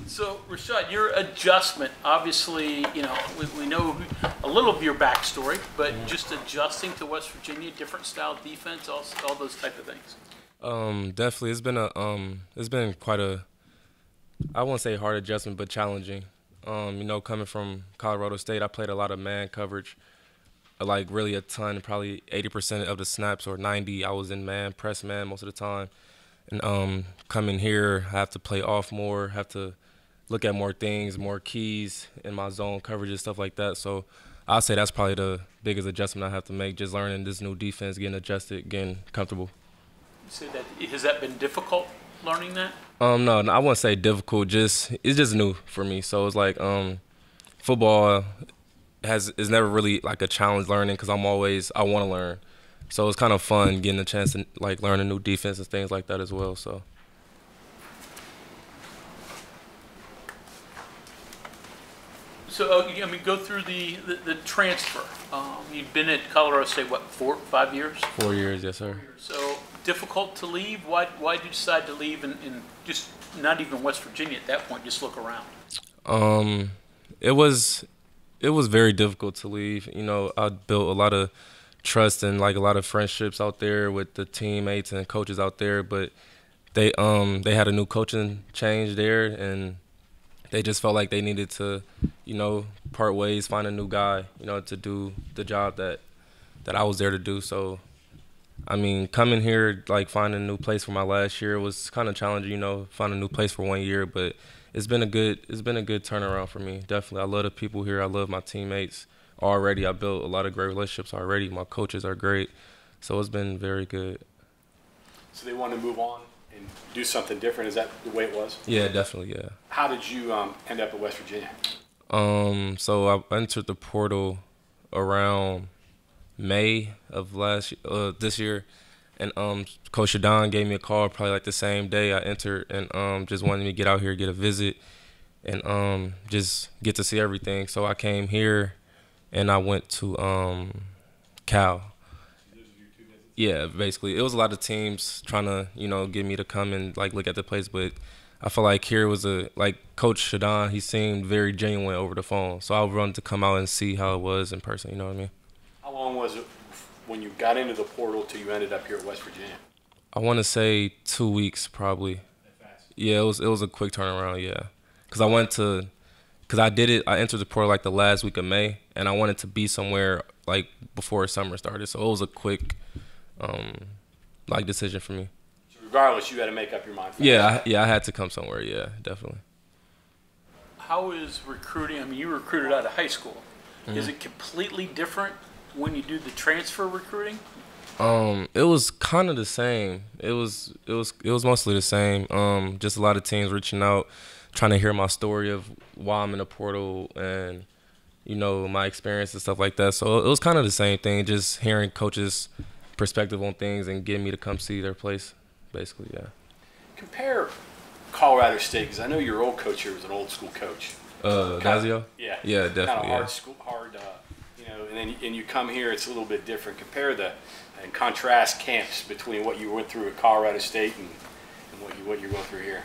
So, Rashad, your adjustment, obviously, we know a little of your backstory, but just adjusting to West Virginia, different style defense, all those type of things. Definitely, it's been quite a, I won't say hard adjustment, but challenging. Coming from Colorado State, I played a lot of man coverage, like really a ton, probably 80% of the snaps or 90, I was in man, press man most of the time. And coming here, I have to play off more, have to look at more things, more keys in my zone coverages, stuff like that. So I'll say that's probably the biggest adjustment I have to make, just learning this new defense, getting adjusted, getting comfortable. You said that has that been difficult learning that? No, I wouldn't say difficult. It's just new for me. So it's like football is never really like a challenge learning because I want to learn. So it's kind of fun getting a chance to like learn a new defense and things like that as well. So. So, go through the transfer. You've been at Colorado State, what, 4 5 years? 4 years, yes, sir. So, difficult to leave? Why did you decide to leave and just not even West Virginia at that point, just look around? Um, it was it was very difficult to leave. I built a lot of trust and like a lot of friendships out there with the teammates and coaches out there, but they had a new coaching change there, and they just felt like they needed to, part ways, find a new guy, to do the job that I was there to do. So, I mean, coming here, like finding a new place for my last year was kind of challenging, find a new place for 1 year, but it's been a good turnaround for me. Definitely. I love the people here. I love my teammates already. I built a lot of great relationships already. My coaches are great. So it's been very good. So they want to move on and do something different. Is that the way it was? Yeah, definitely, yeah. How did you end up at West Virginia? So I entered the portal around May of this year, and Coach Shadon gave me a call probably like the same day I entered, and just wanted me to get out here, get a visit, and just get to see everything. So I came here, and I went to Cal. Yeah, basically, it was a lot of teams trying to get me to come and like look at the place, but I felt like here was like Coach Shadon. He seemed very genuine over the phone, so I wanted to come out and see how it was in person. You know what I mean? How long was it when you got into the portal till you ended up here at West Virginia? I want to say 2 weeks probably. Yeah, it was a quick turnaround. Yeah, because I did it. I entered the portal like the last week of May, and I wanted to be somewhere like before summer started. So it was a quick like decision for me. So regardless, you had to make up your mind. Yeah, I had to come somewhere. Yeah, definitely. How is recruiting? I mean, you recruited out of high school. Is it completely different when you do the transfer recruiting? It was kind of the same. It was mostly the same. Just a lot of teams reaching out, trying to hear my story of why I'm in the portal and my experience and stuff like that. So it was kind of the same thing, just hearing coaches' perspective on things and getting me to come see their place, basically. Yeah. Compare Colorado State, because I know your old coach here was an old school coach. Dazio? Yeah. Yeah, definitely. Kind of hard Yeah. school, hard. And you come here, it's a little bit different. Compare and contrast camps between what you went through at Colorado State and what you're going through here.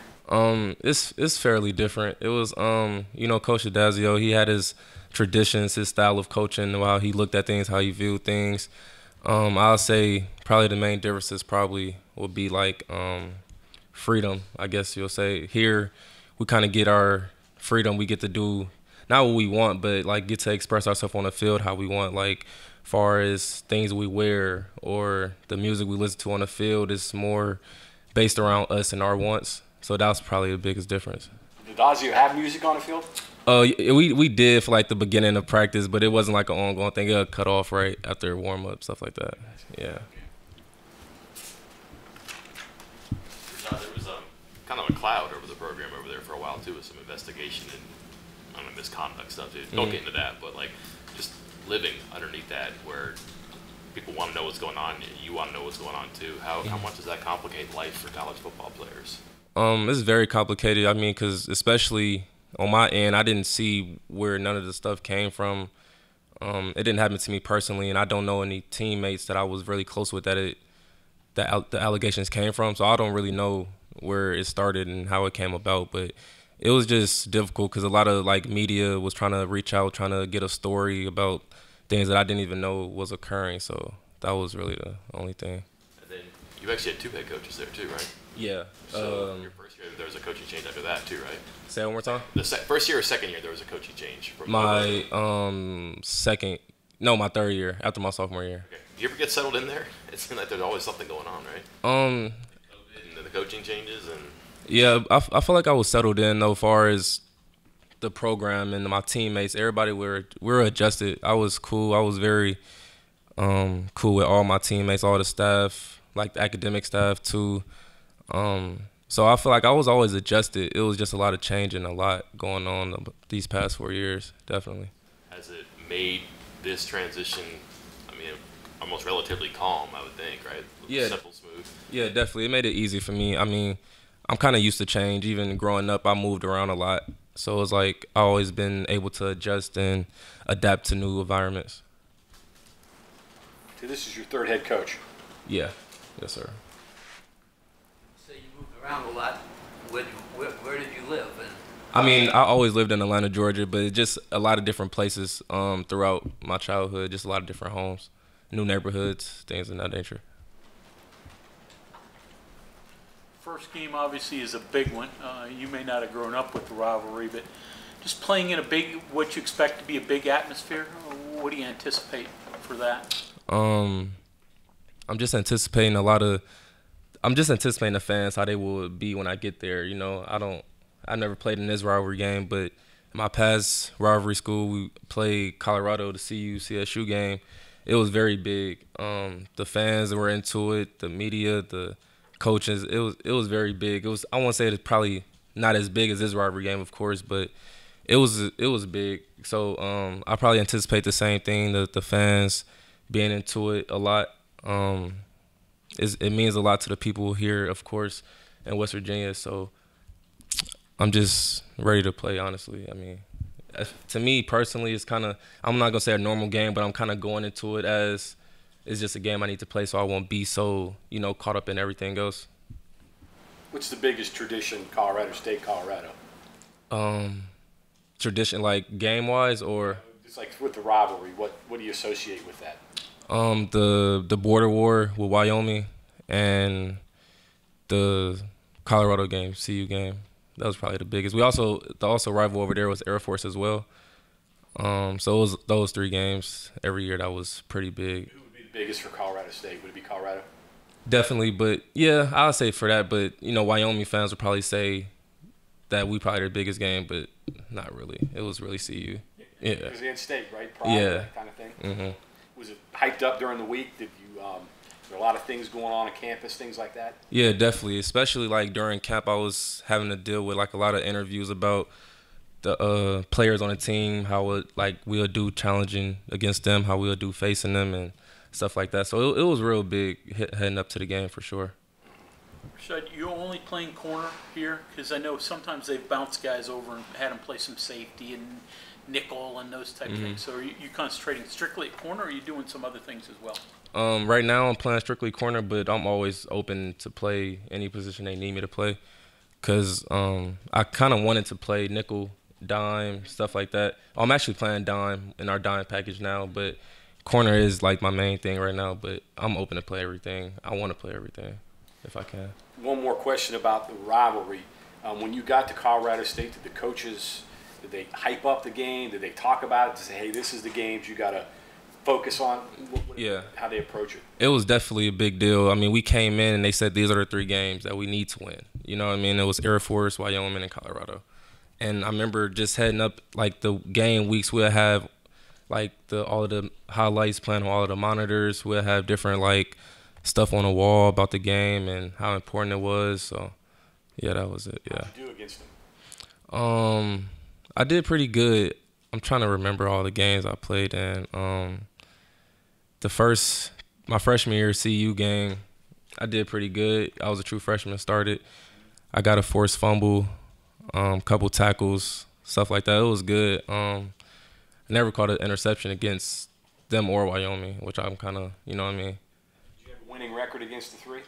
It's fairly different. It was Coach Dazio. He had his traditions, his style of coaching, how he looked at things, how he viewed things. I'll say probably the main differences probably would be like freedom, I guess you'll say. Here, we kind of get our freedom. We get to do not what we want, but like get to express ourselves on the field how we want. Like, far as things we wear or the music we listen to on the field is more based around us and our wants. So that was probably the biggest difference. Did Ozzy have music on the field? We did for like the beginning of practice, but it wasn't like an ongoing thing. It got cut off right after warm up, stuff like that. Yeah. There was kind of a cloud over the program over there for a while too, with some investigation and misconduct stuff. Dude. Don't get into that, but like just living underneath that, where people want to know what's going on, and you want to know what's going on too. How much does that complicate life for college football players? It's very complicated. I mean, because especially on my end, I didn't see where none of the stuff came from. It didn't happen to me personally, and I don't know any teammates that I was really close with that the allegations came from. So I don't really know where it started and how it came about. But it was just difficult because a lot of like media was trying to reach out, trying to get a story about things that I didn't even know was occurring. So that was really the only thing. And then you actually had 2 head coaches there too, right? Yeah. So your first year there was a coaching change after that too, right? Say it one more time. The first year or second year there was a coaching change. From My my third year after my sophomore year. Okay. Do you ever get settled in there? It seems like there's always something going on, right? Um, And the coaching changes and. Yeah, I feel like I was settled in though, far as the program and my teammates. Everybody we were adjusted. I was cool. I was very cool with all my teammates, all the staff, like the academic staff too. So I feel like I was always adjusted. It was just a lot of change and a lot going on these past 4 years, definitely. Has it made this transition, I mean, almost relatively calm, I would think, right? Yeah. Simple, smooth. Yeah, definitely. It made it easy for me. I mean, I'm kind of used to change. Even growing up, I moved around a lot. So it's like I always been able to adjust and adapt to new environments. So this is your 3rd head coach. Yeah. Yes, sir. So you moved around a lot. Where did you live? And I mean, I always lived in Atlanta, Georgia, but it's just a lot of different places throughout my childhood, just a lot of different homes, new neighborhoods, things of that nature. First game obviously is a big one. You may not have grown up with the rivalry, but just playing in what you expect to be a big atmosphere, what do you anticipate for that? I'm just anticipating the fans, how they will be when I get there. You know, I never played in this rivalry game, but in my past rivalry school, we played Colorado, the CSU game. It was very big. The fans were into it, the media, the coaches. It was very big. I won't say it's probably not as big as this rivalry game, of course, but it was big. So I probably anticipate the same thing. The fans being into it a lot. It means a lot to the people here, of course, in West Virginia. So I'm just ready to play, honestly. I mean, to me personally, it's kind of, I'm not gonna say a normal game, but I'm kind of going into it as it's just a game I need to play, so I won't be so caught up in everything else. What's the biggest tradition, Colorado State, Colorado? Tradition, like game-wise, or It's like with the rivalry. What do you associate with that? the border war with Wyoming and the Colorado game, CU game. That was probably the biggest. The rival over there was Air Force as well. So it was those 3 games every year that was pretty big. Who would be the biggest for Colorado State? Would it be Colorado? Definitely, but yeah, I'll say for that. But Wyoming fans would probably say that we probably their biggest game, but not really. It was really CU. Yeah. Because they had state, right? Pride, Yeah. that kind of thing. Mm-hmm. Was it hyped up during the week? Did you? There were a lot of things going on campus, things like that. Yeah, definitely. Especially like during camp, I was having to deal with like a lot of interviews about the players on the team, how we'll do challenging against them, how we'll do facing them, and stuff like that. So it was real big heading up to the game for sure. Rashad, you're only playing corner here? Because I know sometimes they've bounced guys over and had them play some safety and nickel and those type of things. So are you concentrating strictly at corner, or are you doing some other things as well? Right now I'm playing strictly corner, but I'm always open to play any position they need me to play. Because I kind of wanted to play nickel, dime, stuff like that. I'm actually playing dime in our dime package now, but corner is like my main thing right now. But I'm open to play everything. I want to play everything if I can. One more question about the rivalry. When you got to Colorado State, did the coaches, did they hype up the game? Did they talk about it to say, hey, this is the games you got to focus on? Yeah. How they approach it? It was definitely a big deal. I mean, we came in and they said these are the 3 games that we need to win. You know what I mean? It was Air Force, Wyoming, and Colorado. And I remember just heading up, like, the game weeks, we'll have, like, all of the highlights playing on all of the monitors. We'll have different, like, stuff on the wall about the game and how important it was. So, yeah, that was it, yeah. How did you do against them? I did pretty good. I'm trying to remember all the games I played in. My freshman year CU game, I did pretty good. I was a true freshman, started. I got a forced fumble, couple tackles, stuff like that. It was good. I never caught an interception against them or Wyoming, which I'm kind of, you know what I mean? Did you have a winning record against the 3?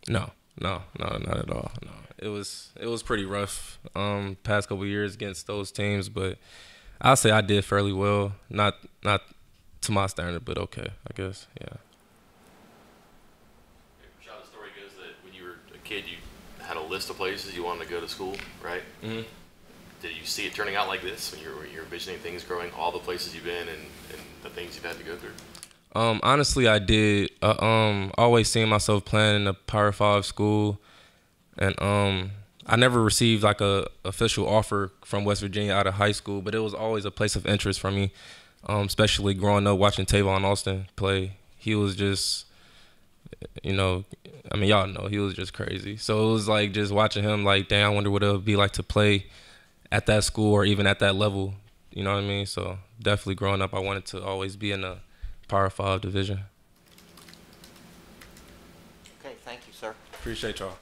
No, not at all. No. it was pretty rough past couple years against those teams, but I'll say I did fairly well. Not to my standard, but okay, I guess. Yeah. Rashad, the story goes that when you were a kid, you had a list of places you wanted to go to school, right? Mm-hmm. Did you see it turning out like this when you're envisioning things growing, all the places you've been and the things you've had to go through? Honestly, I did. Always seeing myself playing in a Power 5 school, and I never received like a official offer from West Virginia out of high school, but it was always a place of interest for me, especially growing up watching Tavon Austin play. He was just, y'all know he was just crazy. So it was like just watching him, like, dang, I wonder what it would be like to play at that school or even at that level. You know what I mean? So definitely growing up, I wanted to always be in a Power 5 division. Okay, thank you, sir. Appreciate y'all.